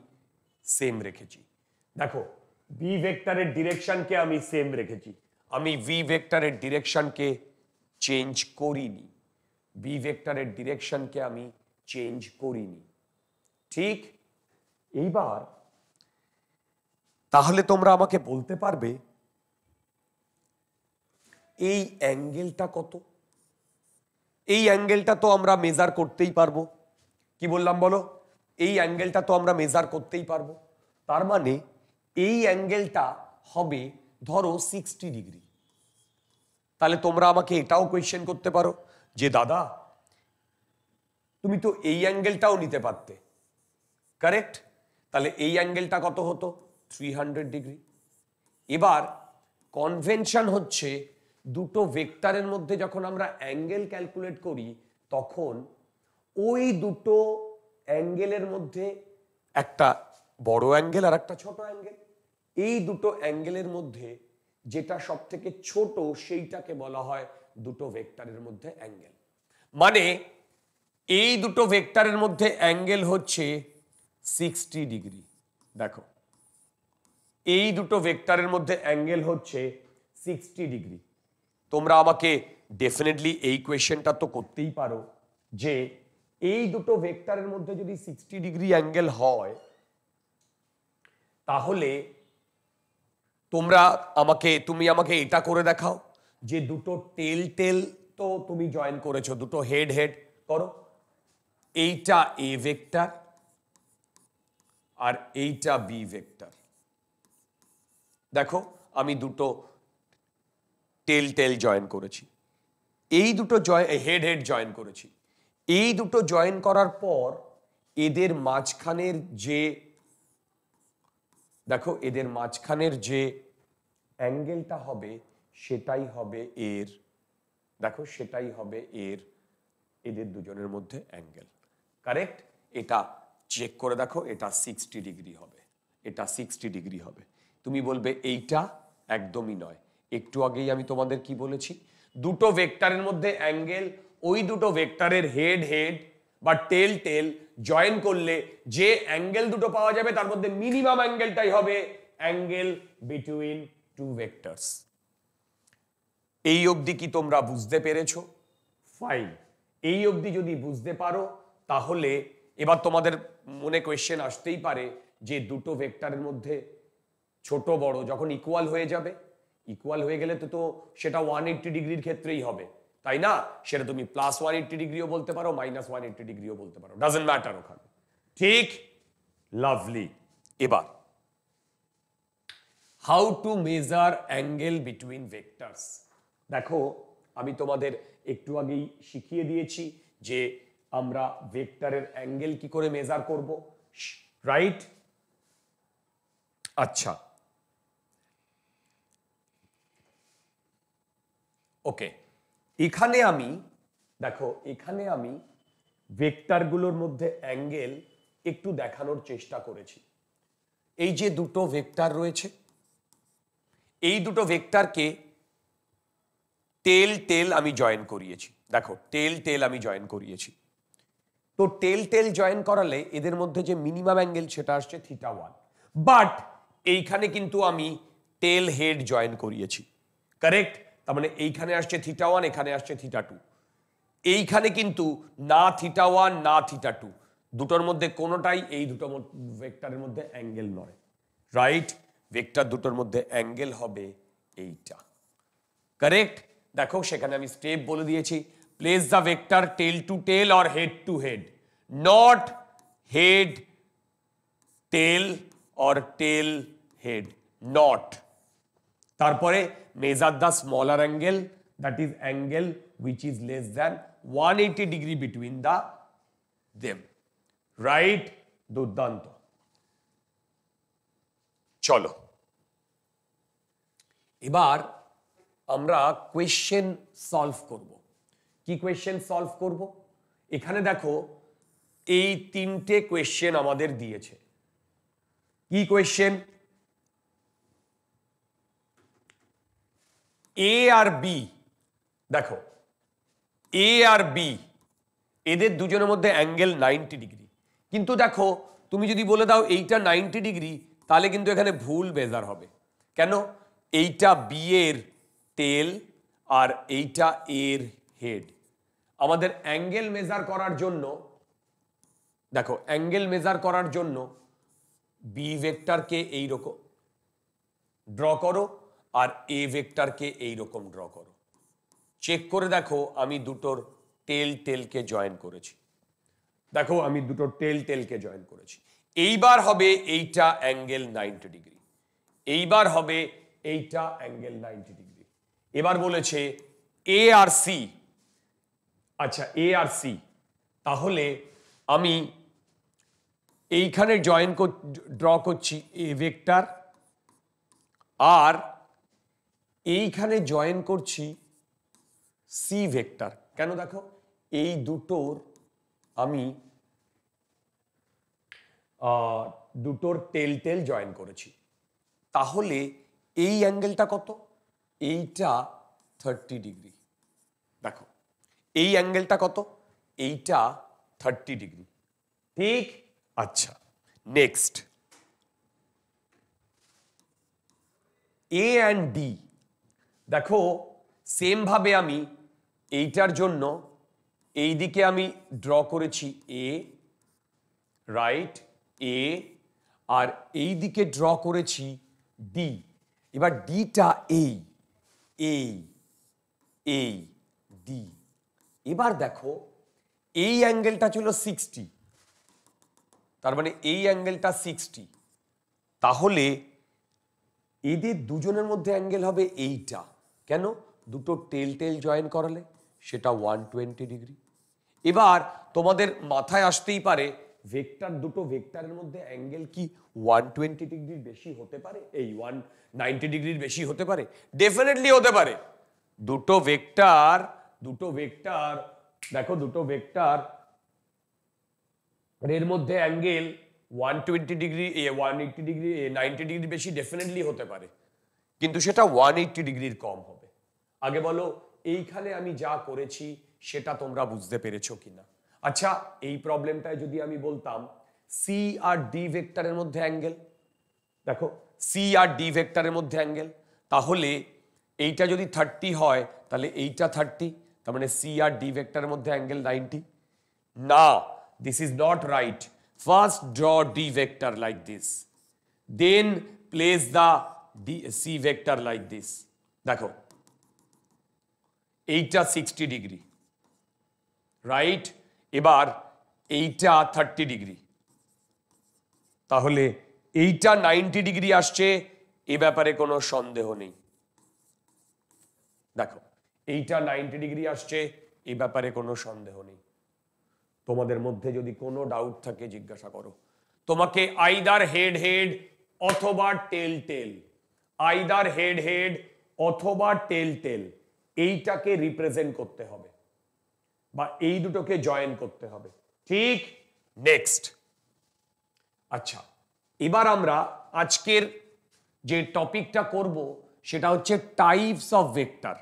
[SPEAKER 1] সেম রেখেছি। দেখো বি ভেক্টরের ডিরেকশনকে আমি সেম রেখেছি, আমি ভি ভেক্টরের ডিরেকশনকে চেঞ্জ করিনি, বি ভেক্টরের ডিরেকশনকে আমি চেঞ্জ করিনি। ঠিক, এইবার তাহলে তোমরা আমাকে বলতে পারবে এই অ্যাঙ্গেলটা কত? এই অ্যাঙ্গেলটা তো আমরা মেজার করতেই পারবো। কি বললাম বলো? এই অ্যাঙ্গেলটা তো আমরা মেজার করতেই পারবো। তার মানে এই অ্যাঙ্গেলটা হবে ধরো 60 ডিগ্রি। তাহলে তোমরা আমাকে এটাও কোয়েশ্চেন করতে পারো যে দাদা তুমি তো এই অ্যাঙ্গেলটাও নিতে পারতে, কারেক্ট? তাহলে এই অ্যাঙ্গেলটা কত হতো? 300 ডিগ্রি। এবার কনভেনশন হচ্ছে দুটো ভেক্টরের মধ্যে যখন আমরা অ্যাঙ্গেল ক্যালকুলেট করি তখন ওই দুটো অ্যাঙ্গেলের মধ্যে একটা বড় অ্যাঙ্গেল আর একটা ছোট অ্যাঙ্গেল, এই দুটো অ্যাঙ্গেলের মধ্যে যেটা সব থেকে ছোট সেইটাকে বলা হয় দুটো ভেক্টরের মধ্যে অ্যাঙ্গেল। মানে এই দুটো ভেক্টরের মধ্যে অ্যাঙ্গেল হচ্ছে 60 ডিগ্রি। দেখো এই দুটো ভেক্টরের মধ্যে অ্যাঙ্গেল হচ্ছে 60 ডিগ্রি। তোমরা আমাকে ডেফিনেটলি এই কোয়েশ্চেনটা তো করতেই পারো যে এই দুটো ভেক্টরের মধ্যে যদি 60 ডিগ্রি অ্যাঙ্গেল হয় তাহলে তুমি আমাকে এটা করে দেখাও যে দুটো টেল তো তুমি জয়েন করেছো, দুটো হেড করো, এইটা এ ভেক্টর আর এইটা বি ভেক্টর। দেখো আমি দুটো টেল জয়েন করেছি, এই দুটো হেড জয়েন করেছি। এই দুটো জয়েন করার পর এদের মাঝখানের যে দেখো এদের মাঝখানের যে অ্যাঙ্গেলটা হবে সেটাই হবে এর, দেখো সেটাই হবে এদের দুজনের মধ্যে অ্যাঙ্গেল, কারেক্ট? এটা চেক করে দেখো, এটা 60 ডিগ্রি হবে, এটা 60 ডিগ্রি হবে। তুমি বলবে এইটা একদমই নয়। একটু আগেই আমি তোমাদের কি বলেছি, দুটো ভেক্টরের মধ্যে অ্যাঙ্গেল, ওই দুটো ভেক্টরের হেড বা টেল জয়েন করলে যে অ্যাঙ্গেল দুটো পাওয়া যাবে তার মধ্যে মিনিমাম অ্যাঙ্গেলটাই হবে অ্যাঙ্গেল বিটুইন টু ভেক্টরস। এই অবধি কি তোমরা বুঝতে পেরেছো? ফাইন। এই অবধি যদি বুঝতে পারো তাহলে এবার তোমাদের মনে কোয়েশ্চেন আসতেই পারে যে দুটো ভেক্টরের মধ্যে ছোট বড় যখন ইকুয়াল হয়ে যাবে, ইকুয়াল হয়ে গেলে তো সেটা 180 ডিগ্রির ক্ষেত্রেই হবে, তাই না? সেটা তুমি +180 ডিগ্রিও বলতে পারো, -180 ডিগ্রিও বলতে পারো, ডাজন্ট ম্যাটার ওখানে। ঠিক, লাভলি। এবার how to measure angle between vectors. দেখো আমি তোমাদের একটু আগেই শিখিয়ে দিয়েছি যে আমরা ভেক্টরের অ্যাঙ্গেল কি করে মেজার করব, রাইট? আচ্ছা, ওকে। এখানে আমি দেখো এখানে আমি ভেক্টরগুলোর মধ্যে অ্যাঙ্গেল একটু দেখানোর চেষ্টা করেছি। এই যে দুটো ভেক্টর রয়েছে, এই দুটো ভেক্টরকে টেল আমি জয়েন করিয়েছি। দেখো টেল আমি জয়েন করিয়েছি। তো টেল জয়েন করালে এদের মধ্যে যে মিনিমাম অ্যাঙ্গেল সেটা আসছে θ1। বাট এইখানে কিন্তু আমি টেল হেড জয়েন করিয়েছি, কারেক্ট? তার মানে এইখানে আসছে θ1, এখানে আসছে θ2। এইখানে কিন্তু না θ1 না θ2, দুটোর মধ্যে কোনোটাই এই দুটো ভেক্টরের মধ্যে অ্যাঙ্গেল নয়, রাইট? ভেক্টর দুটোর মধ্যে অ্যাঙ্গেল হবে এইটা, কারেক্ট? দেখো সেখানে আমি স্টেপ বলে দিয়েছি, place the vector tail to tail or head to head, not head tail or tail head, not. তারপরে measure the smaller angle, that is angle which is less than 180 degree between them, right? দুর্দান্ত। চলো এবার আমরা question solve করব। কি question solve করব? এখানে দেখো এই তিনটে কোয়েশ্চেন আমাদের দিয়েছে। কি কোয়েশ্চেন? এ আর বি, দেখো এ আর বি এদের দুজনের মধ্যে অ্যাঙ্গেল 90 ডিগ্রি, কিন্তু দেখো তুমি যদি বলে দাও এইটা 90 ডিগ্রি তাহলে কিন্তু এখানে ভুল মেজার হবে। কেন? এইটা বি এর টেল আর এইটা এর হেড। আমাদের অ্যাঙ্গেল মেজার করার জন্য, দেখো অ্যাঙ্গেল মেজার করার জন্য বি ভেক্টরকে এইরকম ড্র করো আর এ ভেক্টরকে এইরকম ড্র করো। চেক করে দেখো আমি দুটোর টেলকে জয়েন করেছি। দেখো আমি দুটোর টেলকে জয়েন করেছি। এইবার হবে এইটা অ্যাঙ্গেল 90 ডিগ্রি, এইবার হবে এইটা অ্যাঙ্গেল 90 ডিগ্রি। এবার বলেছে এ আর সি। আচ্ছা এ আর সি, তাহলে আমি এইখানে ড্র করছি এ ভেক্টর আর এইখানে জয়েন করছি সি ভেক্টর। কেন? দেখো এই দুটোর আমি দুটোর টেল জয়েন করেছি। তাহলে এই অ্যাঙ্গেলটা কত? এইটা 30 ডিগ্রি। দেখো এই অ্যাঙ্গেলটা কত? এইটা 30 ডিগ্রি, ঠিক? আচ্ছা নেক্সট, এ অ্যান্ড ডি। দেখো সেম ভাবে আমি এইটার জন্য এই দিকে আমি ড্র করেছি এ, রাইট এ, আর এই দিকে ড্র করেছি ডি। এবার ডিটা এই এই এই ডি। এবার দেখো এই অ্যাঙ্গেলটা ছিল 60, তার মানে এই অ্যাঙ্গেলটা 60, তাহলে এদের দুজনের মধ্যে অ্যাঙ্গেল হবে এইটা। কেন? দুটো টেল জয়েন করালে সেটা 120 ডিগ্রি। এবার তোমাদের মাথায় আসতেই পারে ভেক্টর, দুটো ভেক্টরের মধ্যে অ্যাঙ্গেল কি 120 ডিগ্রির বেশি হতে পারে? এই 190 ডিগ্রির বেশি হতে পারে? ডেফিনেটলি হতে পারে। দুটো ভেক্টর দেখো দুটো ভেক্টর এর মধ্যে অ্যাঙ্গেল 120 ডিগ্রি 180 ডিগ্রি 90 ডিগ্রি বেশি ডেফিনেটলি হতে পারে, কিন্তু সেটা 180 ডিগ্রির কম হবে। আগে বলো এইখানে আমি যা করেছি সেটা তোমরা বুঝতে পেরেছো কিনা? আচ্ছা এই প্রবলেমটায় যদি আমি বলতাম সি আর ডি ভেক্টরের মধ্যে অ্যাঙ্গেল, দেখো সি আর ডি ভেক্টরের মধ্যে অ্যাঙ্গেল, তাহলে এইটা যদি 30 হয় তাহলে এইটা 30, তার মানে সি আর ডি ভেক্টরের মধ্যে অ্যাঙ্গেল 90। না, this is not right. First draw D vector like this, then place the C vector like this. দেখো এইটা 60 ডিগ্রি, রাইট? এবার এইটা 30 ডিগ্রি, তাহলে এইটা 90 ডিগ্রি আসছে, এ ব্যাপারে কোনো সন্দেহ নেই। দেখো এইটা 90 ডিগ্রি আসছে, এ ব্যাপারে কোনো সন্দেহ নেই। তোমাদের মধ্যে যদি কোনো ডাউট থাকে জিজ্ঞাসা করো। তোমাকে আইদার হেড অথবা টেল, আইদার হেড অথবা টেল এইটাকে রিপ্রেজেন্ট করতে হবে বা এই দুটোকে জয়েন করতে হবে, ঠিক? নেক্সট, আচ্ছা এবার আমরা আজকের যে টপিকটা করব সেটা হচ্ছে টাইপস অফ ভেক্টর।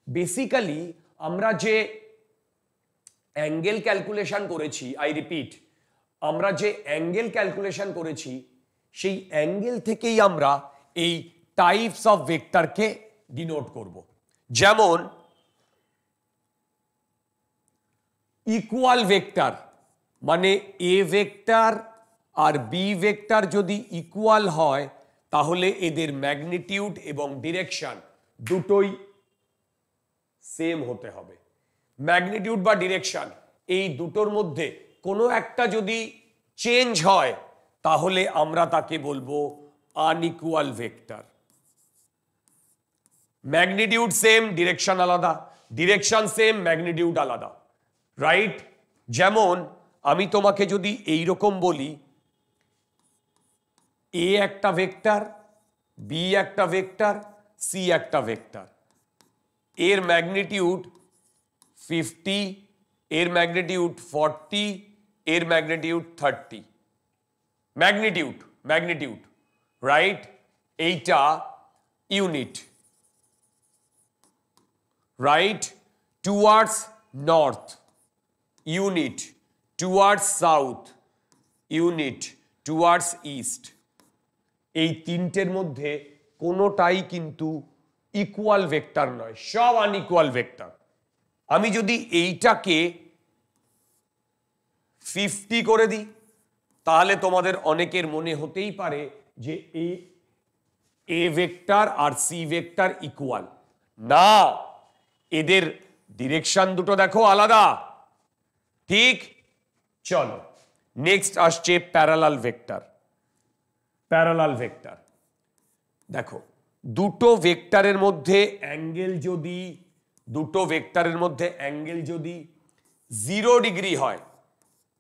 [SPEAKER 1] বেসিক্যালি আমরা যে অ্যাঙ্গেল ক্যালকুলেশন করেছি, আই রিপিট, আমরা যে অ্যাঙ্গেল ক্যালকুলেশন করেছি সেই অ্যাঙ্গেল থেকেই আমরা এই টাইপস অফ ভেক্টরকে ডিনোট করব। যেমন ইকুয়াল ভেক্টর, মানে এ ভেক্টর আর বি ভেক্টর যদি ইকুয়াল হয় তাহলে এদের ম্যাগনিটিউড এবং ডিরেকশন দুটোই সেম হতে হবে। ম্যাগনিটিউড বা ডিরেকশন এই দুটোর মধ্যে কোনো একটা যদি চেঞ্জ হয় তাহলে আমরা তাকে বলবো unequal vector. Magnitude same, direction আলাদা, ডিরেকশন সেম, ম্যাগনিটিউড আলাদা, রাইট? যেমন আমি তোমাকে যদি এইরকম বলি এ একটা ভেক্টর, বি একটা ভেক্টর, সি একটা ভেক্টর, এর ম্যাগনিটিউড 50, এর ম্যাগনিটিউড 40, এর ম্যাগনিটিউড 30। Magnitude right? এইটা unit, right? Towards north unit, towards south unit, towards east. এই তিনটের মধ্যে কোনোটাই কিন্তু ইকুয়াল ভেক্টর নয়, সব আনইকুয়াল ভেক্টর। আমি যদি এইটাকে 50 করে দিই তাহলে তোমাদের অনেকের মনে হতেই পারে যে এ ভেক্টর আর সি ভেক্টর ইকুয়াল। না, এদের ডিরেকশন দুটো দেখো আলাদা, ঠিক? চলো নেক্সট আসছে প্যারালাল ভেক্টর। প্যারালাল ভেক্টর দেখো, দুটো ভেক্টরের মধ্যে অ্যাঙ্গেল যদি 0 ডিগ্রি হয়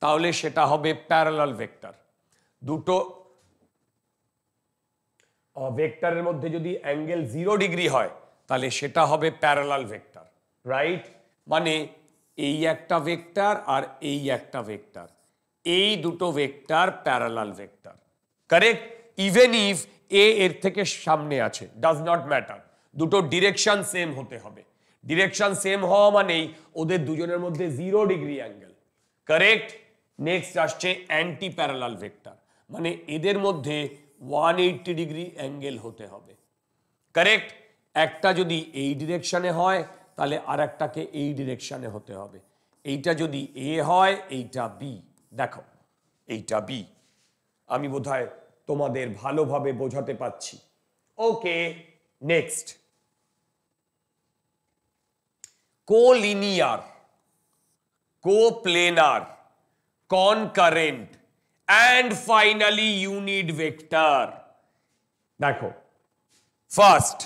[SPEAKER 1] তাহলে সেটা হবে প্যারালাল ভেক্টর। দুটো ভেক্টরের মধ্যে যদি অ্যাঙ্গেল 0 ডিগ্রি হয় তাহলে সেটা হবে প্যারালাল ভেক্টর, রাইট? মানে এই একটা ভেক্টর আর এই একটা ভেক্টর, এই দুটো vector parallel vector, correct? Even if এ এর থেকে সামনে আছে, ডাজ নট ম্যাটার, দুটো ডিরেকশন সেম হতে হবে। ডিরেকশন সেম হওয়া মানেই ওদের দুজনের মধ্যে 0 ডিগ্রি অ্যাঙ্গেল, কারেক্ট? নেক্সট আসছে অ্যান্টি প্যারালাল ভেক্টর, মানে এদের মধ্যে 180 ডিগ্রি অ্যাঙ্গেল হতে হবে, কারেক্ট? একটা যদি এই ডিরেকশনে হয় তাহলে আর একটাকে এই ডিরেকশনে হতে হবে। এইটা যদি এ হয়, এইটা বি। দেখো এইটা বি। আমি বোধহয় তোমাদের ভালোভাবে বোঝাতে পারছি। Okay, next collinear, coplanar, concurrent and finally unit vector. দেখো ফার্স্ট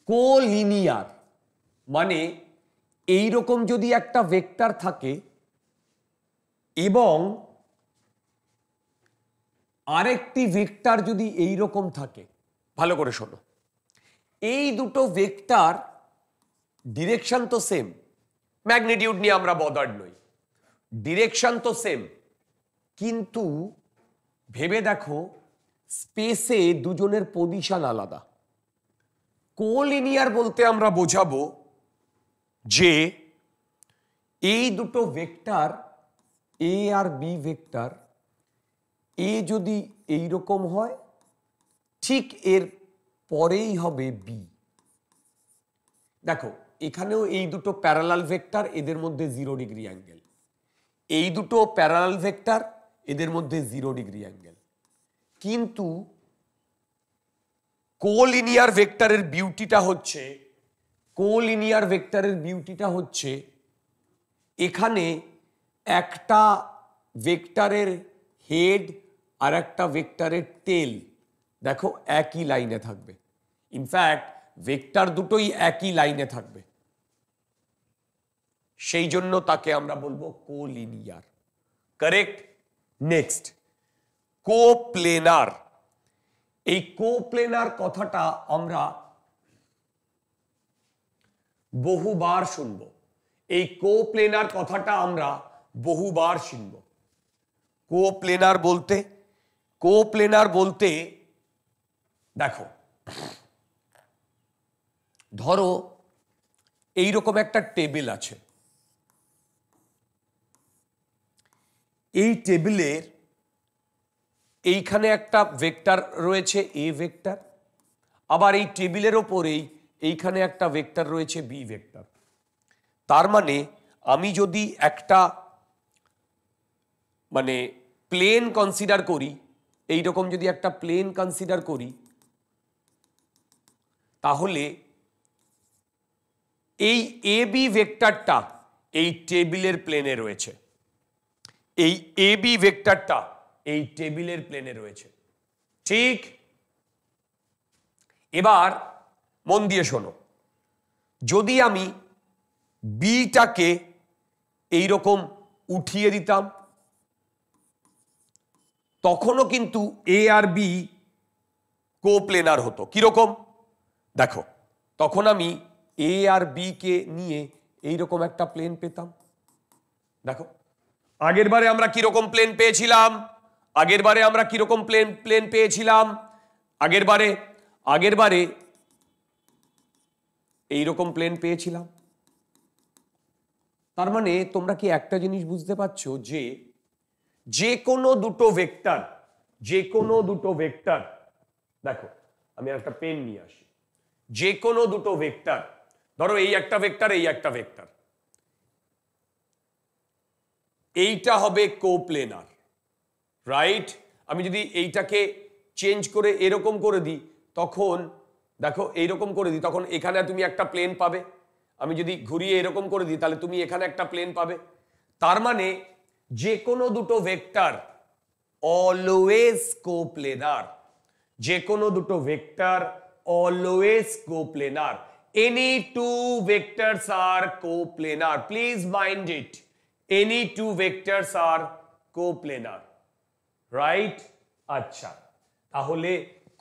[SPEAKER 1] কোলিনিয়ার মানে এইরকম যদি একটা ভেক্টর থাকে এবং আরেকটি ভেক্টর যদি এইরকম থাকে, ভালো করে শোনো, এই দুটো ভেক্টর ডিরেকশন তো সেম, ম্যাগনিটিউড নিয়ে আমরা বদার্ড নই, ডিরেকশন তো সেম, কিন্তু ভেবে দেখো স্পেসে দুজনের পজিশন আলাদা। কোলিনিয়ার বলতে আমরা বোঝাবো যে এই দুটো ভেক্টর এ আর বি ভেক্টর, এ যদি এইরকম হয় ঠিক এর পরেই হবে বি। দেখো এখানেও এই দুটো প্যারালাল ভেক্টর, এদের মধ্যে 0 ডিগ্রি অ্যাঙ্গেল, এই দুটো প্যারালাল ভেক্টর, এদের মধ্যে 0 ডিগ্রি অ্যাঙ্গেল। কিন্তু কোলিনিয়ার ভেক্টরের বিউটিটা হচ্ছে এখানে একটা ভেক্টরের হেড আর একটা ভেক্টরের টেল দেখো একই লাইনে থাকবে। ইনফ্যাক্ট ভেক্টর দুটোই একই লাইনে থাকবে, সেই জন্য তাকে আমরা বলবো কোলিনিয়ার, কারেক্ট? নেক্সট কোপ্লেনার। এই কোপ্লেনার কথাটা আমরা বহুবার শুনবো, এই কোপ্লেনার কথাটা আমরা বহুবার শুনবো। কোপ্লেনার বলতে দেখো, ধরো এইরকম একটা টেবিল আছে, এই টেবিলের এইখানে একটা ভেক্টর রয়েছে এ ভেক্টর, আবার এই টেবিলের ওপরেই এইখানে একটা ভেক্টর রয়েছে বি ভেক্টর। তার মানে আমি যদি একটা মানে প্লেন কনসিডার করি, এইরকম যদি একটা প্লেন কনসিডার করি, তাহলে এই এ বি ভেক্টরটা এই টেবিলের প্লেনে রয়েছে, এই এ বি ভেক্টরটা এই টেবিলের প্লেনে রয়েছে, ঠিক? এবার মন দিয়ে শোনো, যদি আমি বিটাকে এইরকম উঠিয়ে দিতাম তখনও কিন্তু এ আর বি কোপ্লেনার হতো। কিরকম? দেখো তখন আমি এ আর বি কে নিয়ে এইরকম একটা প্লেন পেতাম। দেখো আগের বারে আমরা কিরকম প্লেন পেয়েছিলাম, আগের বারে এইরকম প্লেন পেয়েছিলাম। তার মানে তোমরা কি একটা জিনিস বুঝতে পারছো যে কোনো দুটো ভেক্টর, দেখো আমি একটা পেন নিয়ে আসি, যে কোনো দুটো ভেক্টর, ধরো এই একটা ভেক্টর, এই একটা ভেক্টর, এইটা হবে কোপ্লেনার, রাইট? আমি যদি এইটাকে চেঞ্জ করে এরকম করে দিই, তখন দেখো এইরকম করে দিই, তখন এখানে তুমি একটা প্লেন পাবে। আমি যদি ঘুরিয়ে এরকম করে দিই, তাহলে তুমি এখানে একটা প্লেন পাবে। তার মানে যে কোনো দুটো ভেক্টর অলওয়েজ কোপ্লেনার, যে কোনো দুটো vector always coplanar. Any two vectors are coplanar, please mind it, any two vectors are coplanar, right? আচ্ছা, তাহলে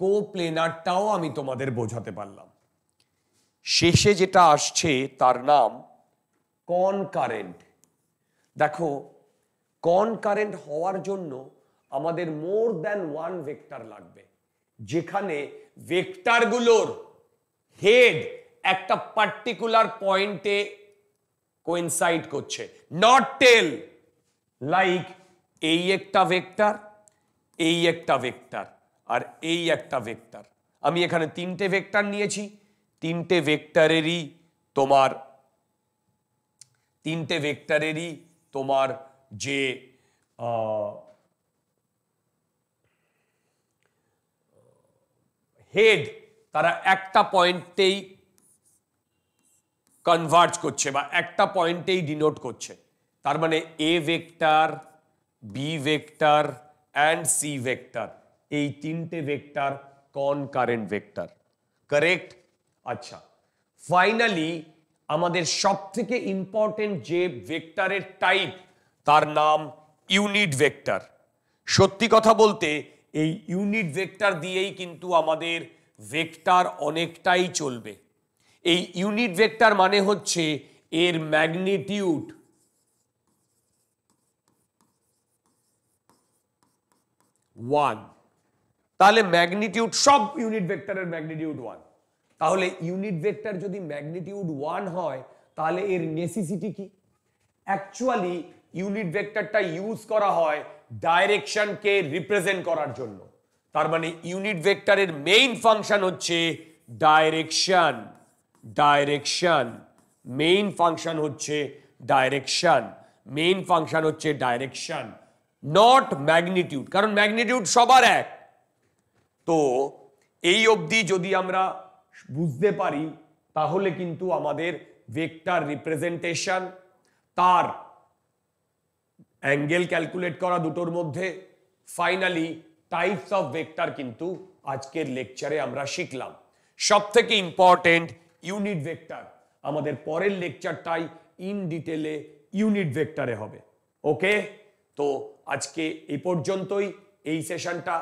[SPEAKER 1] কোপ্লেনারটাও আমি তোমাদের বোঝাতে পারলাম। শেষে যেটা আসছে তার নাম কনকারেন্ট। দেখো কনকারেন্ট হওয়ার জন্য আমাদের মোর দ্যান ওয়ান ভেক্টর লাগবে, যেখানে ভেক্টরগুলোর হেড একটা পার্টিকুলার পয়েন্টে কোইনসাইড করছে, নট টেল। লাইক এই একটা ভেক্টর, এই একটা ভেক্টর, আর এই একটা ভেক্টর। আমি এখানে তিনটে ভেক্টর নিয়েছি, তিনটে ভেক্টরেরই তোমার যে হেড, তারা একটা পয়েন্টেই কনভার্জ করছে বা একটা পয়েন্টেই ডিনোট করছে। তার মানে A vector, B vector and C vector, এই তিনটে ভেক্টর কনকারেন্ট ভেক্টর, কারেক্ট? আচ্ছা, ফাইনালি আমাদের সবথেকে ইম্পর্টেন্ট যে ভেক্টরের টাইপ, তার নাম ইউনিট ভেক্টর। সত্যি কথা বলতে এই ইউনিট ভেক্টর দিয়েই কিন্তু আমাদের ভেক্টর অনেকটাই চলবে। এই ইউনিট ভেক্টর মানে হচ্ছে এর ম্যাগনিটিউড 1, তাহলে ম্যাগনিটিউড, সব ইউনিট ভেক্টরের ম্যাগনিটিউড 1। তাহলে ইউনিট ভেক্টর যদি ম্যাগনিটিউড 1 হয়, তাহলে এর নেসেসিটি কি? অ্যাকচুয়ালি ইউনিট ভেক্টরটা ইউজ করা হয় ডাইরেকশনকে রিপ্রেজেন্ট করার জন্য। তার মানে ইউনিট ভেক্টরের মেইন ফাংশন হচ্ছে ডাইরেকশন, মেইন ফাংশন হচ্ছে ডাইরেকশন, নট ম্যাগনিটিউড, কারণ ম্যাগনিটিউড সবার এক। তো এই অবধি যদি আমরা বুঝতে পারি, তাহলে কিন্তু আমাদের ভেক্টর রিপ্রেজেন্টেশন, তার অ্যাঙ্গেল ক্যালকুলেট করা দুটোর মধ্যে, ফাইনালি টাইপস অফ ভেক্টর কিন্তু আজকের লেকচারে আমরা শিখলাম। সব থেকে ইম্পর্টেন্ট ইউনিট ভেক্টর। আমাদের পরের লেকচারটাই ইন ডিটেলে ইউনিট ভেক্টরে হবে। ওকে, তো আজকে এই পর্যন্তই, এই সেশনটা